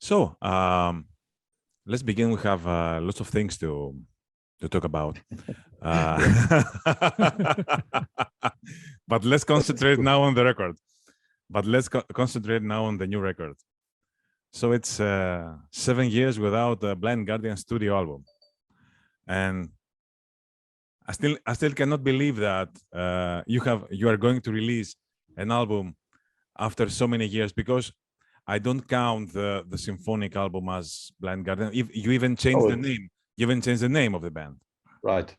So let's begin. We have lots of things to talk about. But let's concentrate now on the record. But let's concentrate now on the new record. So it's 7 years without a Blind Guardian studio album, and I still cannot believe that you are going to release an album after so many years, because I don't count the symphonic album as Blind Guardian. If you even changed the name, you even changed the name of the band. Right.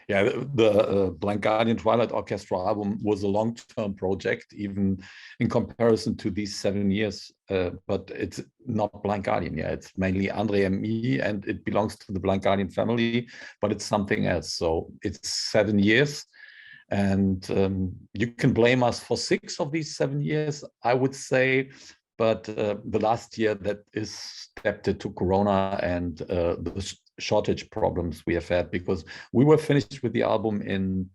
Yeah, the Blind Guardian Twilight Orchestra album was a long-term project, even in comparison to these 7 years. But it's not Blind Guardian. Yeah, it's mainly Andre and me, and it belongs to the Blind Guardian family, but it's something else. So it's 7 years, and you can blame us for 6 of these 7 years, I would say. But the last year that is adapted to Corona and the shortage problems we have had, because we were finished with the album in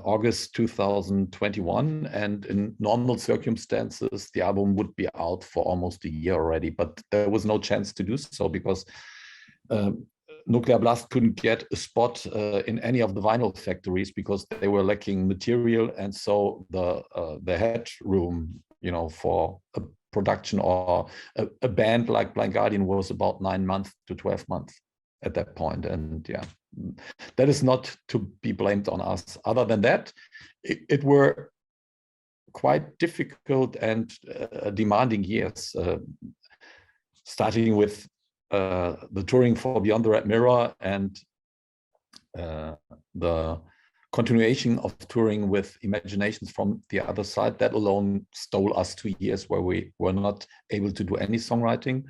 August 2021, and in normal circumstances the album would be out for almost a year already, but there was no chance to do so because Nuclear Blast couldn't get a spot in any of the vinyl factories because they were lacking material, and so the headroom, you know, for a production or a band like Blind Guardian was about 9 months to 12 months at that point. And yeah, that is not to be blamed on us. Other than that, it were quite difficult and demanding years, starting with the touring for Beyond the Red Mirror and the continuation of touring with Imaginations from the Other Side. That alone stole us 2 years where we were not able to do any songwriting.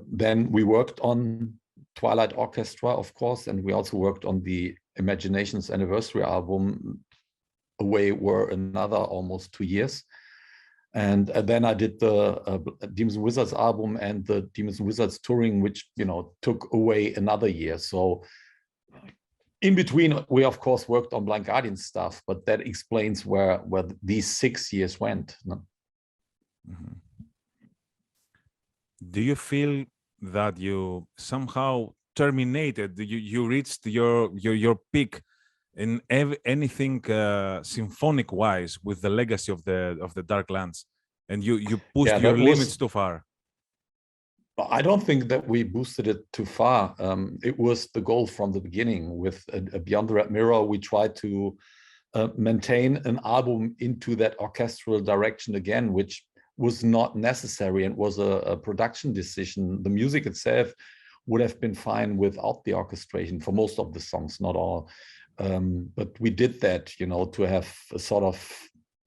Then we worked on Twilight Orchestra, of course, and we also worked on the Imaginations anniversary album. Away were another almost 2 years. And then I did the Demons and Wizards album and the Demons and Wizards touring, which, you know, took away another year. So in between, we of course worked on Blind Guardian stuff, but that explains where these 6 years went. No? Mm-hmm. Do you feel that you somehow terminated, you reached your peak in anything symphonic wise with the legacy of the Dark Lands, and you pushed your limits too far? I don't think that we boosted it too far. It was the goal from the beginning. With Beyond the Red Mirror, we tried to maintain an album into that orchestral direction again, which was not necessary and was a production decision. The music itself would have been fine without the orchestration for most of the songs, not all. But we did that, you know, to have a sort of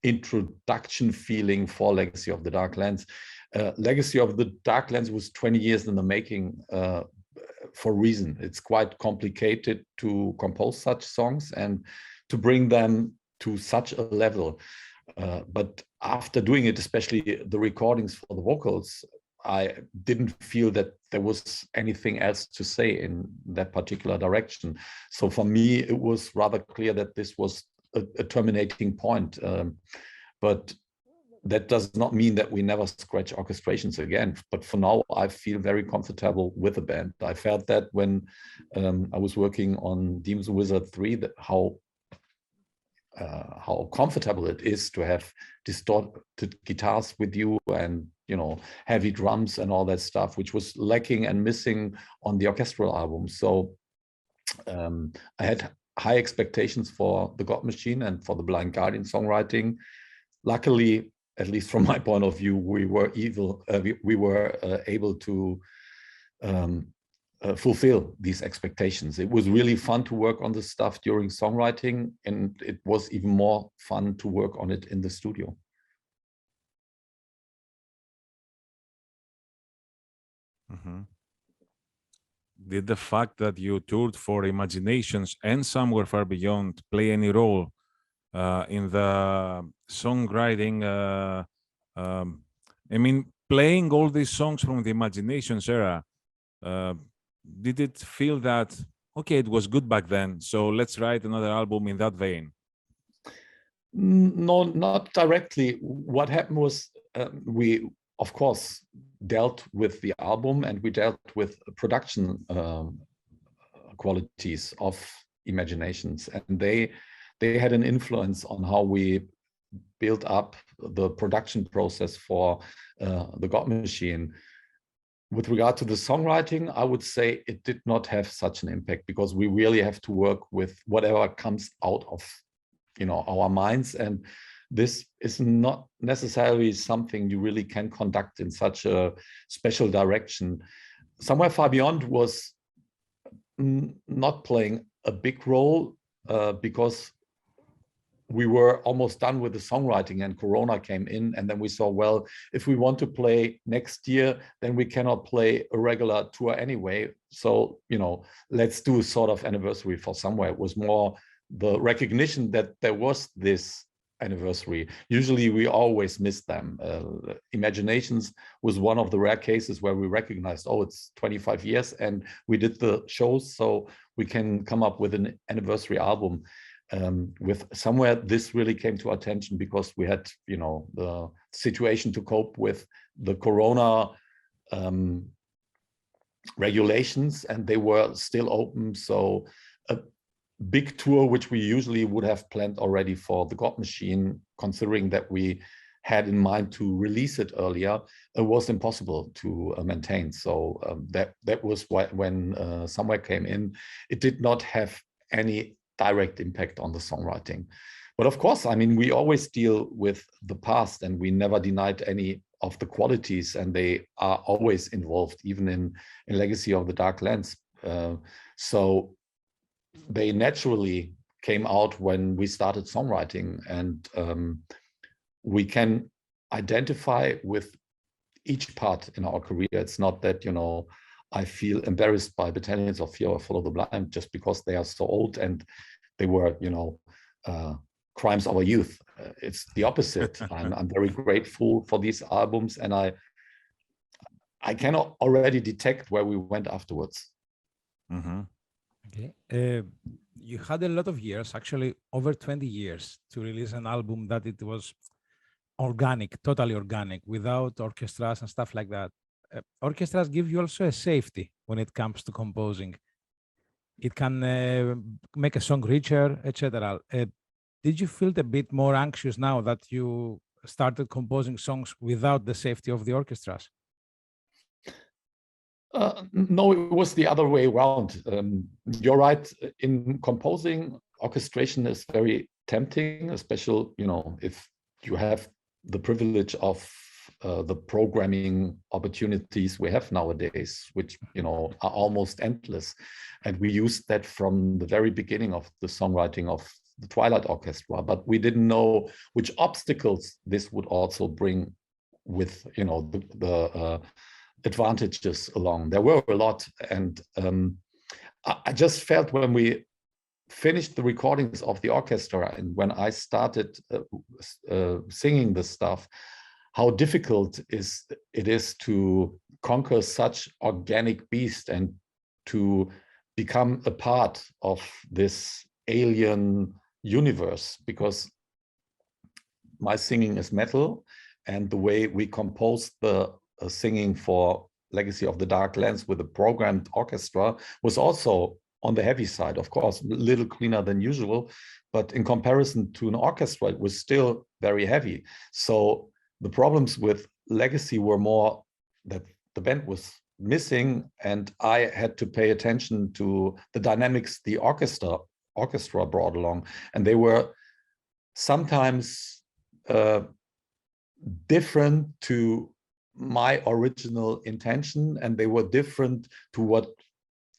introduction feeling for Legacy of the Darklands. Legacy of the Darklands was 20 years in the making for a reason. It's quite complicated to compose such songs and to bring them to such a level. But after doing it, especially the recordings for the vocals, I didn't feel that there was anything else to say in that particular direction. So for me, it was rather clear that this was a terminating point. But that does not mean that we never scratch orchestrations again. But for now, I feel very comfortable with the band. I felt that when I was working on Demons and Wizards 3, that how comfortable it is to have distorted guitars with you and, you know, heavy drums and all that stuff, which was lacking and missing on the orchestral album. So I had high expectations for the God Machine and for the Blind Guardian songwriting. Luckily, at least from my point of view, we were able to fulfill these expectations. It was really fun to work on this stuff during songwriting, and it was even more fun to work on it in the studio. Mm-hmm. Did the fact that you toured for Imaginations and Somewhere Far Beyond play any role in the songwriting? I mean, playing all these songs from the Imaginations era, did it feel that, okay, it was good back then, so let's write another album in that vein? No, not directly. What happened was we of course, dealt with the album, and we dealt with production qualities of Imaginations, and they had an influence on how we built up the production process for the God Machine. With regard to the songwriting, I would say it did not have such an impact, because we really have to work with whatever comes out of, you know, our minds, and this is not necessarily something you really can conduct in such a special direction. Somewhere Far Beyond was not playing a big role because we were almost done with the songwriting, and Corona came in, and then we saw, well, if we want to play next year, then we cannot play a regular tour anyway. So, you know, let's do a sort of anniversary for Somewhere. It was more the recognition that there was this anniversary. Usually we always miss them. Imaginations was one of the rare cases where we recognized, oh, it's 25 years and we did the shows, so we can come up with an anniversary album. With Somewhere, this really came to our attention because we had, you know, the situation to cope with the Corona regulations, and they were still open. So a big tour, which we usually would have planned already for the God Machine, considering that we had in mind to release it earlier, was impossible to maintain. So that was why, when Somewhere came in, it did not have any direct impact on the songwriting. But of course, I mean, we always deal with the past, and we never denied any of the qualities, and they are always involved, even in Legacy of the Dark Lands. So they naturally came out when we started songwriting, and we can identify with each part in our career. It's not that, you know, I feel embarrassed by Battalions of Fear or Follow the Blind just because they are so old and they were, you know, crimes of our youth. It's the opposite. I'm very grateful for these albums, and I can already detect where we went afterwards. Mm-hmm. Okay. You had a lot of years, actually over 20 years, to release an album that it was organic, totally organic, without orchestras and stuff like that. Orchestras give you also a safety when it comes to composing. It can make a song richer, etc. Did you feel a bit more anxious now that you started composing songs without the safety of the orchestras? No, it was the other way around. You're right. In composing, orchestration is very tempting, especially, you know, if you have the privilege of the programming opportunities we have nowadays, which, you know, are almost endless. And we used that from the very beginning of the songwriting of the Twilight Orchestra, but we didn't know which obstacles this would also bring with, you know, the advantages along. There were a lot, and I just felt when we finished the recordings of the orchestra and when I started singing this stuff, how difficult it is to conquer such organic beast and to become a part of this alien universe, because my singing is metal, and the way we composed the singing for Legacy of the Dark Lands with a programmed orchestra was also on the heavy side. Of course, a little cleaner than usual, but in comparison to an orchestra, it was still very heavy. So the problems with Legacy were more that the band was missing, and I had to pay attention to the dynamics the orchestra brought along, and they were sometimes different to my original intention, and they were different to what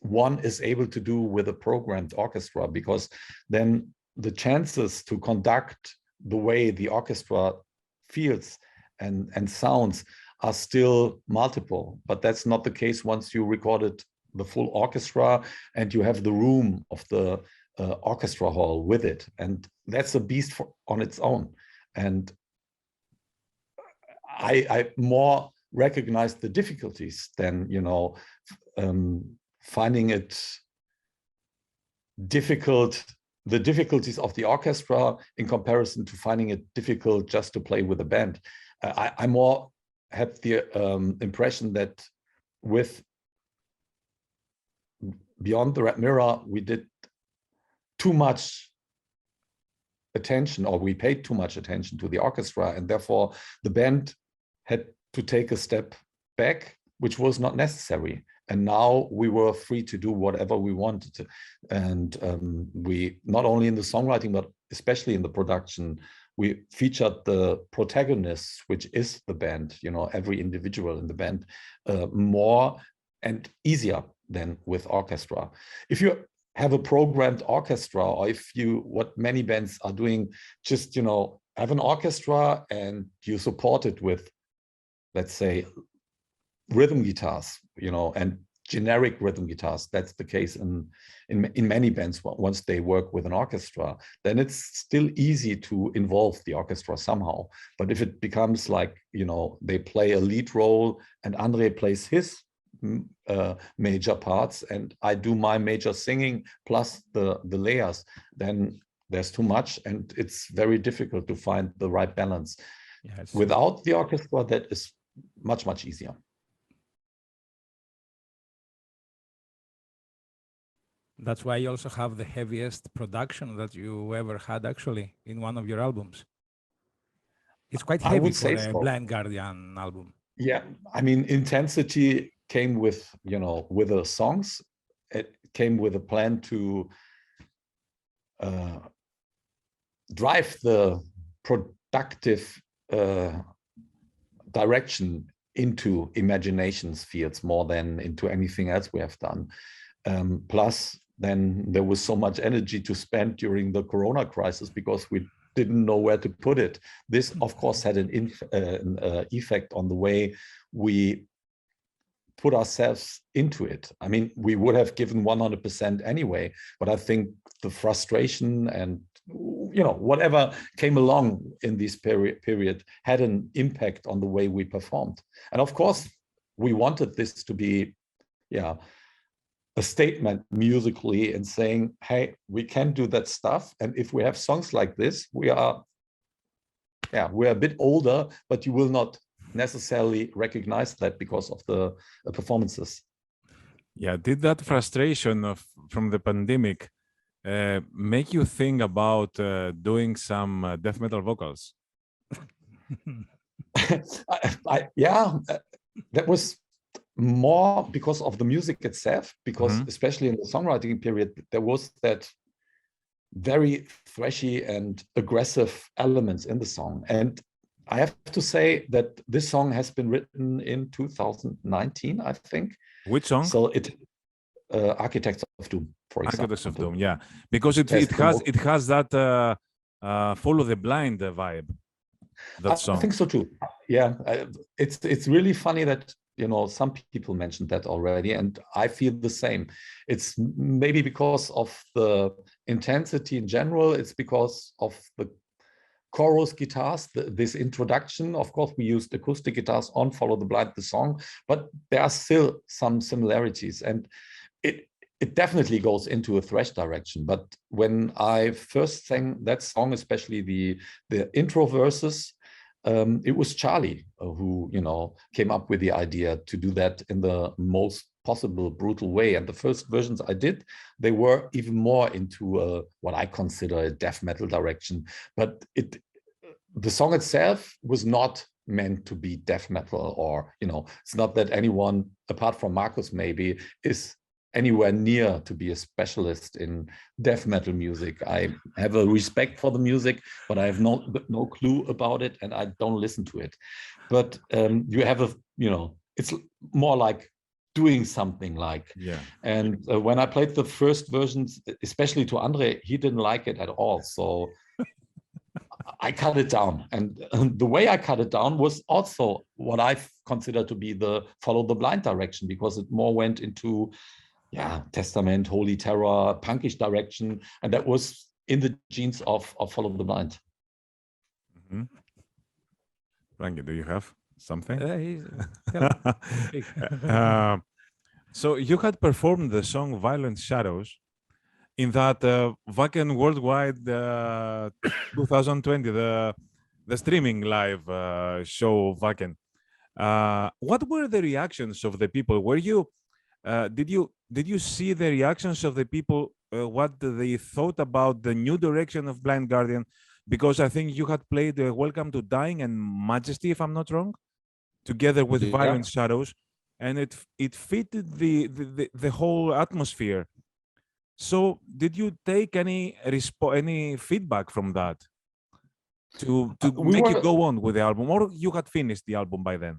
one is able to do with a programmed orchestra, because then the chances to conduct the way the orchestra feels and sounds are still multiple. But that's not the case once you recorded the full orchestra and you have the room of the orchestra hall with it, and that's a beast on its own. And I more recognize the difficulties than, you know, finding it difficult, the difficulties of the orchestra in comparison to finding it difficult just to play with a band. I more had the impression that with Beyond the Red Mirror, we did too much attention, or we paid too much attention to the orchestra, and therefore the band had to take a step back, which was not necessary. And now we were free to do whatever we wanted to. And we, not only in the songwriting, but especially in the production, we featured the protagonists, which is the band, you know, every individual in the band, more and easier than with orchestra. If you have a programmed orchestra, or if you, what many bands are doing, just, you know, have an orchestra and you support it with, let's say, rhythm guitars, you know, and generic rhythm guitars. That's the case in many bands. Once they work with an orchestra, then it's still easy to involve the orchestra somehow. But if it becomes like, you know, they play a lead role and Andre plays his major parts and I do my major singing plus the layers, then there's too much and it's very difficult to find the right balance. Yes. Without the orchestra, that is much easier. That's why you also have the heaviest production that you ever had, actually, in one of your albums. It's quite heavy for a Blind Guardian album. Yeah, I mean, intensity came with, you know, with the songs. It came with a plan to drive the productive direction into imagination fields more than into anything else we have done. Plus, then there was so much energy to spend during the Corona crisis because we didn't know where to put it. This, of course, had an effect on the way we put ourselves into it. I mean, we would have given 100% anyway, but I think the frustration and, you know, whatever came along in this period had an impact on the way we performed. And of course, we wanted this to be, yeah, a statement musically and saying, hey, we can do that stuff. And if we have songs like this, we're a bit older, but you will not necessarily recognize that because of the performances. Yeah, did that frustration from the pandemic make you think about doing some death metal vocals? Yeah, that was more because of the music itself, because especially in the songwriting period, there was that very thrashy and aggressive elements in the song. And I have to say that this song has been written in 2019, I think. Which song? So it, Architects of Doom, for example. Architects of Doom, yeah, because it has that Follow the Blind vibe. That song. I think so too. Yeah, it's really funny that, you know, some people mentioned that already, and I feel the same. It's maybe because of the intensity in general. It's because of the chorus guitars, this introduction. Of course, we used acoustic guitars on Follow the Blind, the song, but there are still some similarities, and it definitely goes into a thrash direction. But when I first sang that song, especially the intro verses, it was Charlie who, you know, came up with the idea to do that in the most possible brutal way. And the first versions I did, they were even more into what I consider a death metal direction. But the song itself was not meant to be death metal, or, you know, it's not that anyone apart from Markus maybe is anywhere near to be a specialist in death metal music. I have a respect for the music, but I have no clue about it, and I don't listen to it. But you have you know, it's more like doing something like. Yeah. And when I played the first versions, especially to Andre, he didn't like it at all. So I cut it down. And the way I cut it down was also what I consider to be the Follow the Blind direction, because it more went into, yeah, Testament, Holy Terror, punkish direction, and that was in the genes of Follow the Blind. Frankie, do you have something? So you had performed the song Violent Shadows in that Wacken Worldwide 2020, the streaming live show of Wacken. What were the reactions of the people? Were you did you see the reactions of the people? What they thought about the new direction of Blind Guardian? Because I think you had played Welcome to Dying and Majesty, if I'm not wrong, together with Violent Shadows, and it fitted the whole atmosphere. So did you take any feedback from that to make you go on with the album, or you had finished the album by then?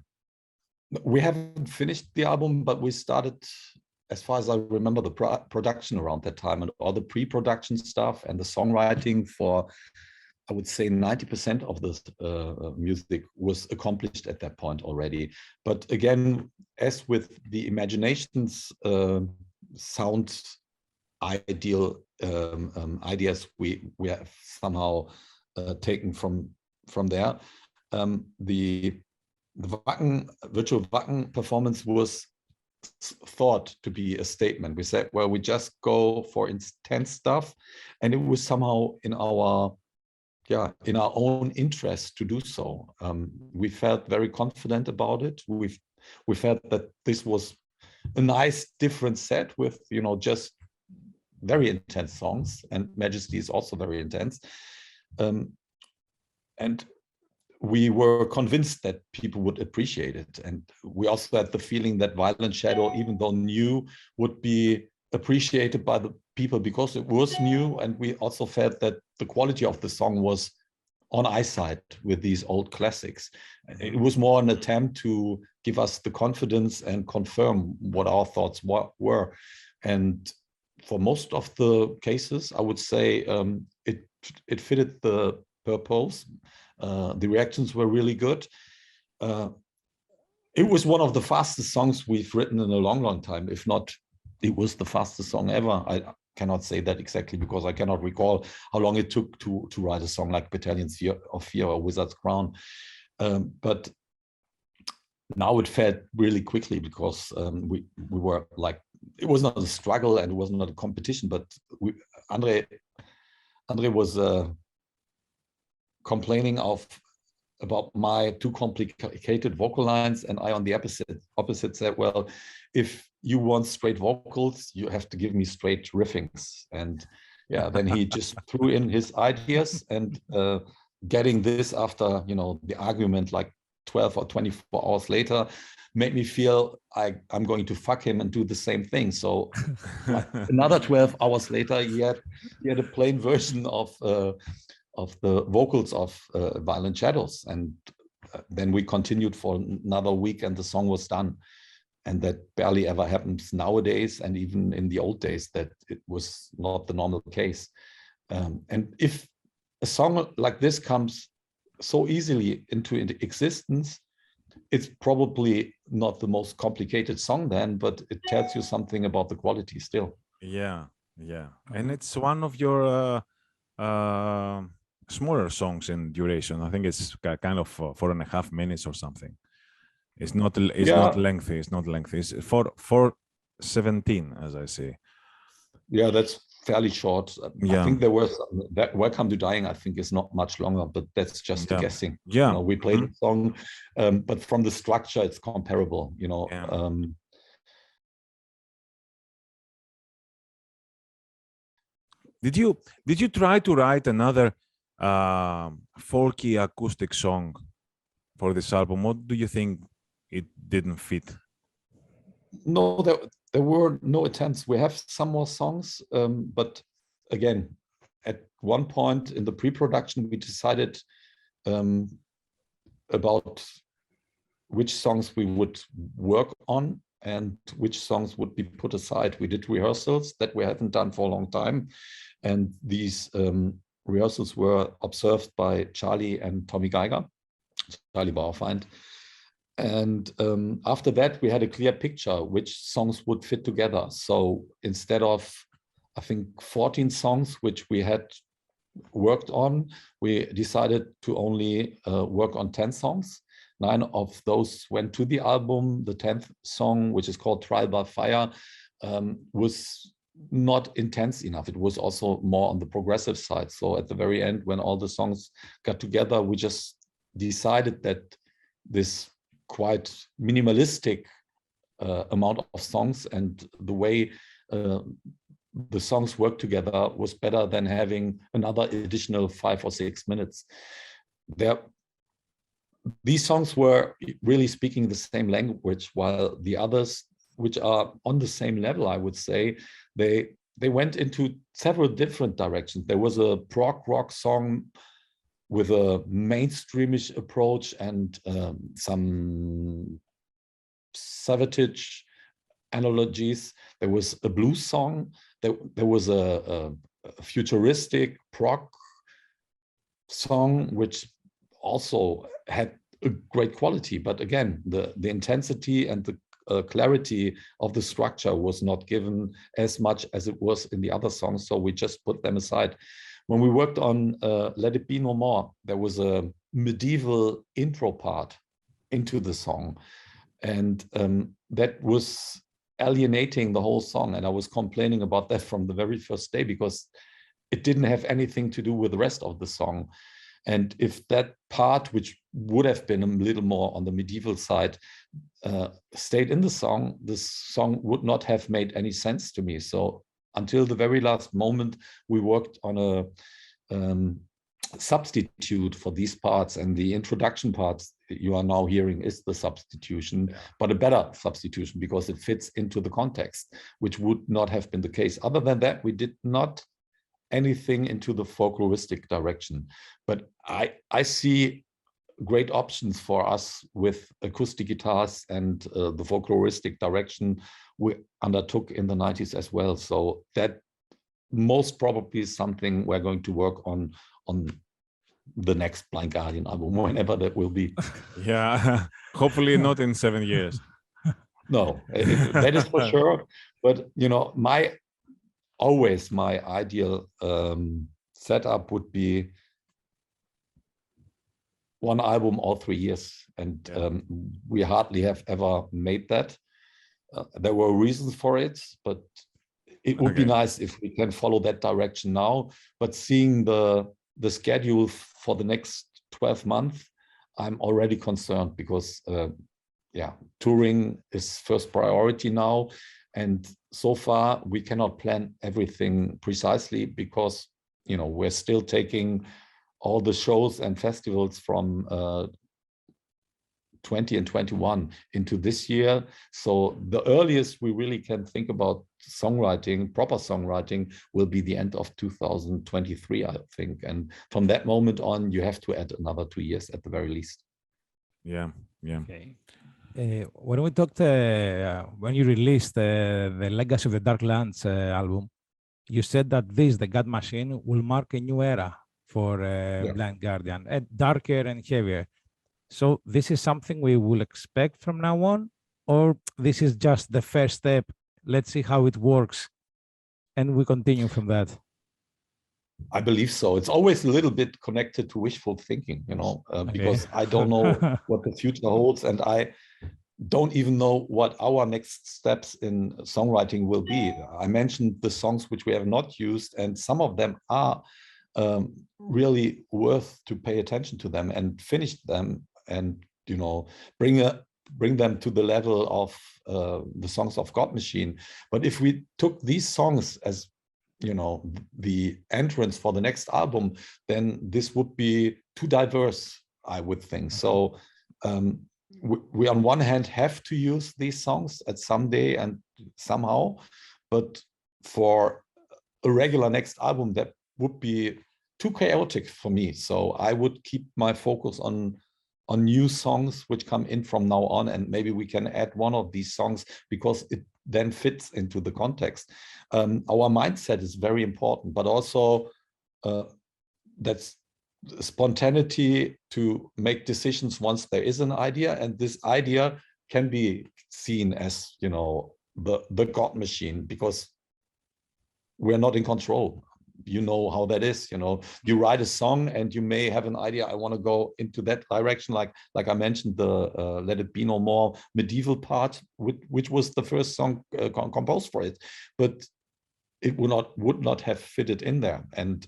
We haven't finished the album, but we started, as far as I remember, the production around that time, and all the pre-production stuff and the songwriting for, I would say 90% of the music was accomplished at that point already. But again, as with the Imagination's sound ideal ideas we have somehow taken from there. The Wacken, virtual Wacken performance was thought to be a statement. We said, well, we just go for intense stuff, and it was somehow in our own interest to do so. We felt very confident about it. We felt that this was a nice different set with, you know, just very intense songs, and Majesty is also very intense. And we were convinced that people would appreciate it. And we also had the feeling that Violent Shadow, even though new, would be appreciated by the people because it was new. And we also felt that the quality of the song was on eyesight with these old classics. It was more an attempt to give us the confidence and confirm what our thoughts were. And for most of the cases, I would say it fitted the purpose. The reactions were really good. It was one of the fastest songs we've written in a long, long time. If not, it was the fastest song ever. I cannot say that exactly because I cannot recall how long it took to write a song like Battalions of Fear or Wizard's Crown. But now it felt really quickly because we were like, it was not a struggle and it was not a competition, but Andre was complaining about my too complicated vocal lines, and I on the opposite said, well, if you want straight vocals, you have to give me straight riffings. And yeah, then he just threw in his ideas, and getting this after, you know, the argument like 12 or 24 hours later made me feel I'm going to fuck him and do the same thing. So like another 12 hours later, he had a plain version of the vocals of Violent Shadows. And then we continued for another week and the song was done. And that barely ever happens nowadays. And even in the old days, that it was not the normal case. And if a song like this comes so easily into existence, it's probably not the most complicated song then, but it tells you something about the quality still. Yeah. And it's one of your smaller songs in duration. I think it's kind of 4.5 minutes or something. It's not lengthy. It's not lengthy. It's 4:17, as I say. Yeah, that's fairly short. Yeah. I think there was that Welcome to Dying, I think, is not much longer, but that's just a guessing. Yeah. You know, we played the song, but from the structure, it's comparable, you know. Yeah. Did you try to write another folky acoustic song for this album? What do you think it didn't fit? No, there were no attempts. We have some more songs, but again, at one point in the pre-production, we decided about which songs we would work on and which songs would be put aside. We did rehearsals that we haven't done for a long time. And these rehearsals were observed by Charlie and Tommy Geiger, Charlie Bauerfeind. And after that, we had a clear picture which songs would fit together. So instead of, I think, 14 songs, which we had worked on, we decided to only work on 10 songs. 9 of those went to the album. The 10th song, which is called Trial by Fire, was not intense enough. It was also more on the progressive side. So at the very end, when all the songs got together, we just decided that this quite minimalistic amount of songs, and the way the songs work together was better than having another additional 5 or 6 minutes. These songs were really speaking the same language, while the others, which are on the same level, I would say, they went into several different directions. There was a prog rock song with a mainstreamish approach and some Savatage analogies. There was a blues song. There was a futuristic prog song, which also had a great quality. But again, the intensity and the clarity of the structure was not given as much as it was in the other songs. So we just put them aside. When we worked on Let It Be No More, there was a medieval intro part into the song. And that was alienating the whole song. And I was complaining about that from the very first day, because it didn't have anything to do with the rest of the song. And if that part, which would have been a little more on the medieval side, stayed in the song, this song would not have made any sense to me. So until the very last moment, we worked on a substitute for these parts, and the introduction parts you are now hearing is the substitution, but a better substitution because it fits into the context, which would not have been the case. Other than that, we did not anything into the folkloristic direction. But I see great options for us with acoustic guitars and the folkloristic direction we undertook in the 90s as well. So that most probably is something we're going to work on the next Blind Guardian album, whenever that will be. Yeah, hopefully not in 7 years. No, that is for sure. But you know, always my ideal setup would be one album all 3 years, and we hardly have ever made that. There were reasons for it, but it would be nice if we can follow that direction now. But seeing the schedule for the next 12 months, I'm already concerned, because touring is first priority now. And so far we cannot plan everything precisely, because, you know, we're still taking all the shows and festivals from 20 and 21 into this year. So the earliest we really can think about songwriting, proper songwriting, will be the end of 2023, I think. And from that moment on, you have to add another 2 years at the very least. Yeah. Okay. When we talked, when you released the Legacy of the Dark Lands album, you said that the God Machine, will mark a new era for Blind Guardian, darker and heavier. So this is something we will expect from now on, or this is just the first step? Let's see how it works, and we continue from that. I believe so. It's always a little bit connected to wishful thinking, you know, because I don't know what the future holds, and I don't even know what our next steps in songwriting will be. I mentioned the songs which we have not used, and some of them are really worth to pay attention to them and finish them, and, you know, bring them to the level of the songs of God Machine. But if we took these songs as, you know, the entrance for the next album, then this would be too diverse, I would think. So we on one hand have to use these songs at some day and somehow, but for a regular next album, that would be too chaotic for me. So I would keep my focus on new songs which come in from now on, and maybe we can add one of these songs because it then fits into the context. Our mindset is very important, but also that's spontaneity to make decisions once there is an idea, and this idea can be seen as, you know, the God Machine, because we're not in control. You know how that is, you know, you write a song and you may have an idea, I want to go into that direction, like I mentioned the Let It Be No More medieval part, which was the first song composed for it, but it would not have fitted in there. And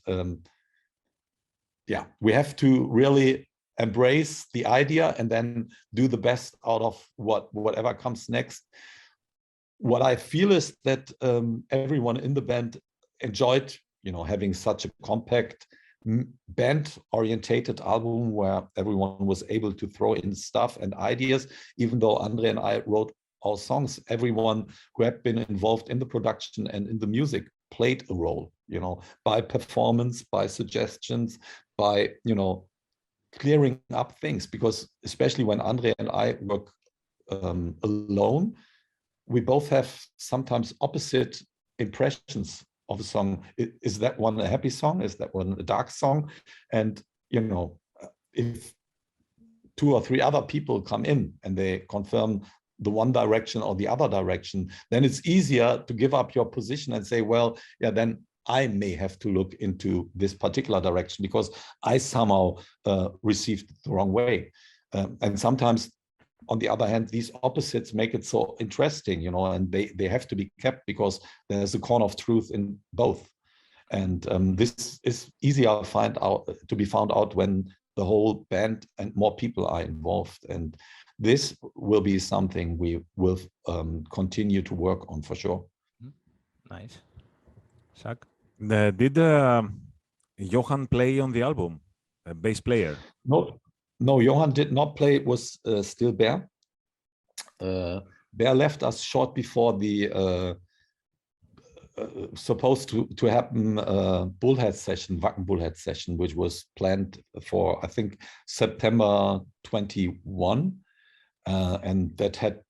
we have to really embrace the idea and then do the best out of whatever comes next. What I feel is that everyone in the band enjoyed, having such a compact band-orientated album where everyone was able to throw in stuff and ideas. Even though Andre and I wrote our songs, everyone who had been involved in the production and in the music played a role, by performance, by suggestions, by, clearing up things. Because especially when Andre and I work alone, we both have sometimes opposite impressions of a song. Is that one a happy song? Is that one a dark song? And, if 2 or 3 other people come in and they confirm the one direction or the other direction, then it's easier to give up your position and say, well, yeah, then I may have to look into this particular direction because I somehow received it the wrong way. And sometimes, on the other hand, these opposites make it so interesting, and they have to be kept because there's a corner of truth in both. And this is easier to be found out when the whole band and more people are involved. And this will be something we will continue to work on for sure. Nice. Zach? Did Johan play on the album, a bass player? No, Johan did not play. It was still Bear. Bear left us short before the supposed to happen Bullhead session, Wacken Bullhead session, which was planned for, I think, September 21. And that had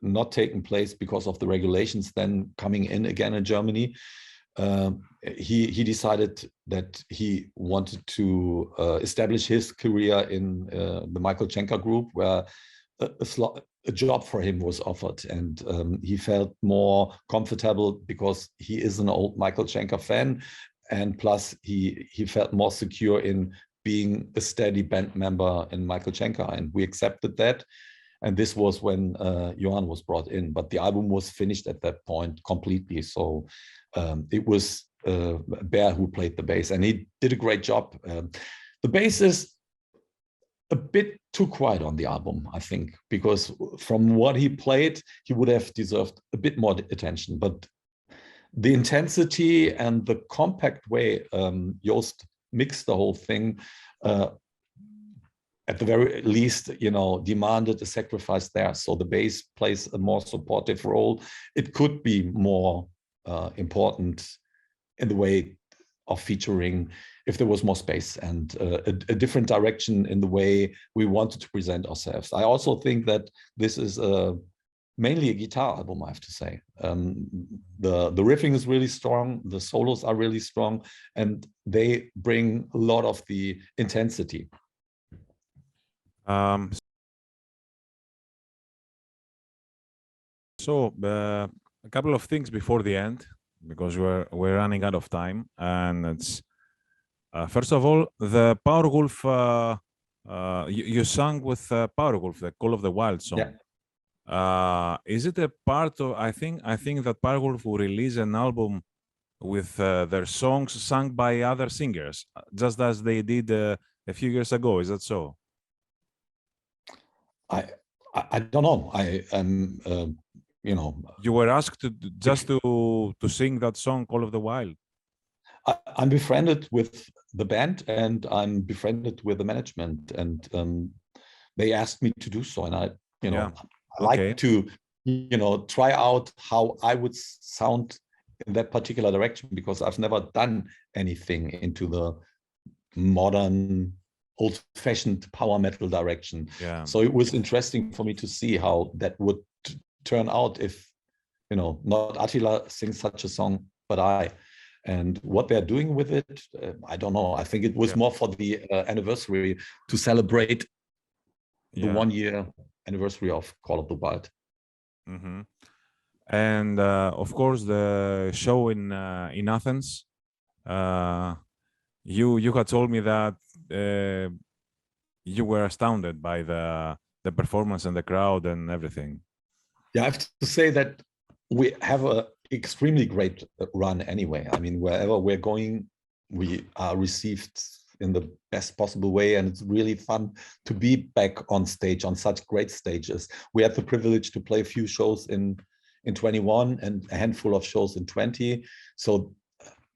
not taken place because of the regulations then coming in again in Germany. He decided that he wanted to establish his career in the Michael Schenker group, where a job for him was offered, and he felt more comfortable because he is an old Michael Schenker fan, and plus he felt more secure in being a steady band member in Michael Schenker, and we accepted that. And this was when Johan was brought in, but the album was finished at that point completely. So it was Bear who played the bass, and he did a great job. The bass is a bit too quiet on the album, I think, because from what he played, he would have deserved a bit more attention. But the intensity and the compact way Joost mixed the whole thing, at the very least, demanded a sacrifice there. So the bass plays a more supportive role. It could be more important in the way of featuring if there was more space and a different direction in the way we wanted to present ourselves. I also think that this is mainly a guitar album, I have to say. The riffing is really strong, the solos are really strong, and they bring a lot of the intensity. So a couple of things before the end, because we're running out of time, and it's first of all, the Powerwolf. You sang with Powerwolf, the Call of the Wild song. Yeah. Is it a part of? I think that Powerwolf will release an album with their songs sung by other singers, just as they did a few years ago. Is that so? I don't know. You were asked to sing that song, Call of the Wild. I'm befriended with the band, and I'm befriended with the management, and they asked me to do so, and I like to try out how I would sound in that particular direction, because I've never done anything into the modern, old-fashioned power metal direction. Yeah. So it was interesting for me to see how that would turn out if, not Attila sings such a song, but I. And what they're doing with it, I don't know. I think it was more for the anniversary, to celebrate the 1-year anniversary of Call of the Wild. Mm-hmm. And of course, the show in Athens. You had told me that you were astounded by the performance and the crowd and everything. Yeah, I have to say that we have an extremely great run anyway. I mean, wherever we're going, we are received in the best possible way. And it's really fun to be back on stage, on such great stages. We had the privilege to play a few shows in 21 and a handful of shows in 20. So,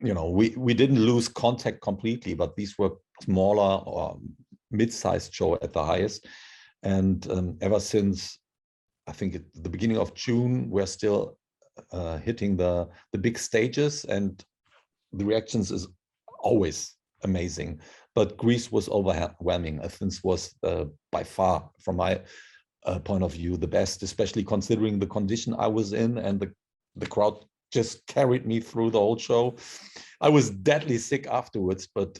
you know, we didn't lose contact completely, but these were smaller or mid-sized show at the highest. And ever since, I think at the beginning of June, we're still hitting the big stages, and the reactions is always amazing. But Greece was overwhelming. Athens was by far, from my point of view, the best, especially considering the condition I was in, and the crowd just carried me through the whole show. I was deadly sick afterwards, but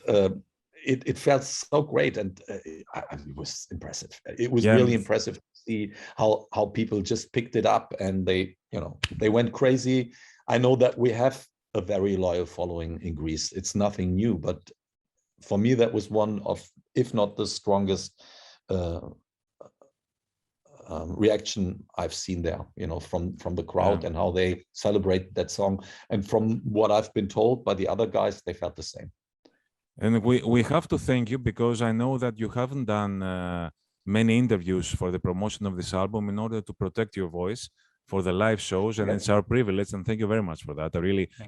it felt so great, and it was impressive. It was really impressive to see how people just picked it up, and they went crazy. I know that we have a very loyal following in Greece. It's nothing new, but for me, that was one of, if not the strongest reaction I've seen there, you know, from the crowd and how they celebrate that song. And from what I've been told by the other guys, they felt the same. And we have to thank you, because I know that you haven't done many interviews for the promotion of this album in order to protect your voice for the live shows, and it's our privilege, and thank you very much for that.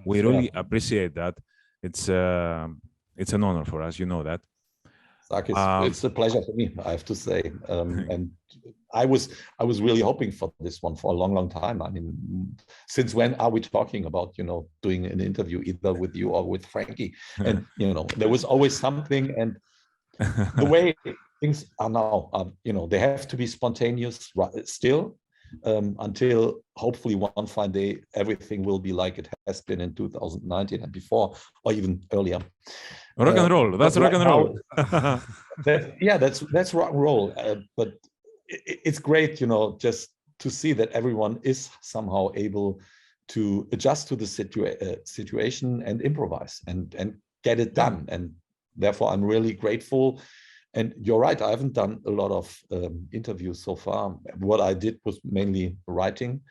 We really appreciate that. It's an honor for us, you know that. Sakis, it's a pleasure for me, I have to say. And I was really hoping for this one for a long time. I mean, since when are we talking about, you know, doing an interview either with you or with Frankie? And, you know, there was always something, and the way things are now, you know, they have to be spontaneous still, until hopefully one fine day everything will be like it has been in 2019 and before, or even earlier. Rock and roll. That's rock and roll. That's rock and roll. But it's great, you know, just to see that everyone is somehow able to adjust to the situation and improvise and get it done. And therefore, I'm really grateful. And you're right, I haven't done a lot of interviews so far. What I did was mainly writing,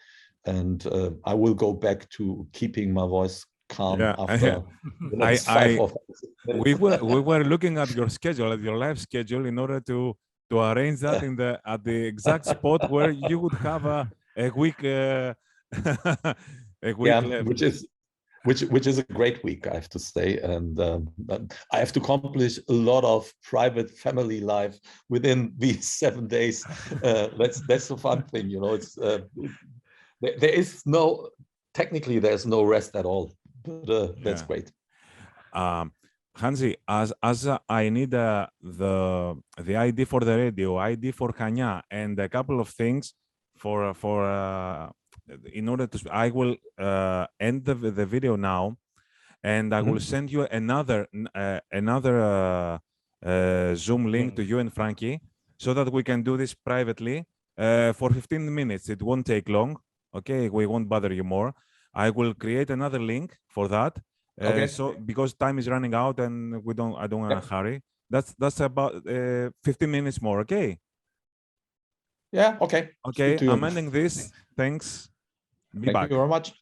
and I will go back to keeping my voice calm after the next 5 or 6 we were looking at your schedule, at your live schedule, in order to arrange that at the exact spot where you would have a week left. Which is a great week, I have to say. And I have to accomplish a lot of private family life within these 7 days. That's a fun thing, you know. It's there is technically there's no rest at all, but that's great. Hansi, as I need the ID for the radio, ID for Kanya, and a couple of things for in order to, I will end the video now, and I will send you another Zoom link to you and Frankie, so that we can do this privately for 15 minutes. It won't take long. Okay, we won't bother you more. I will create another link for that. So because time is running out and I don't want to hurry. That's about 15 minutes more. Okay. Yeah. Okay. Okay. I'm ending this. Thanks. Be back. Thank you very much.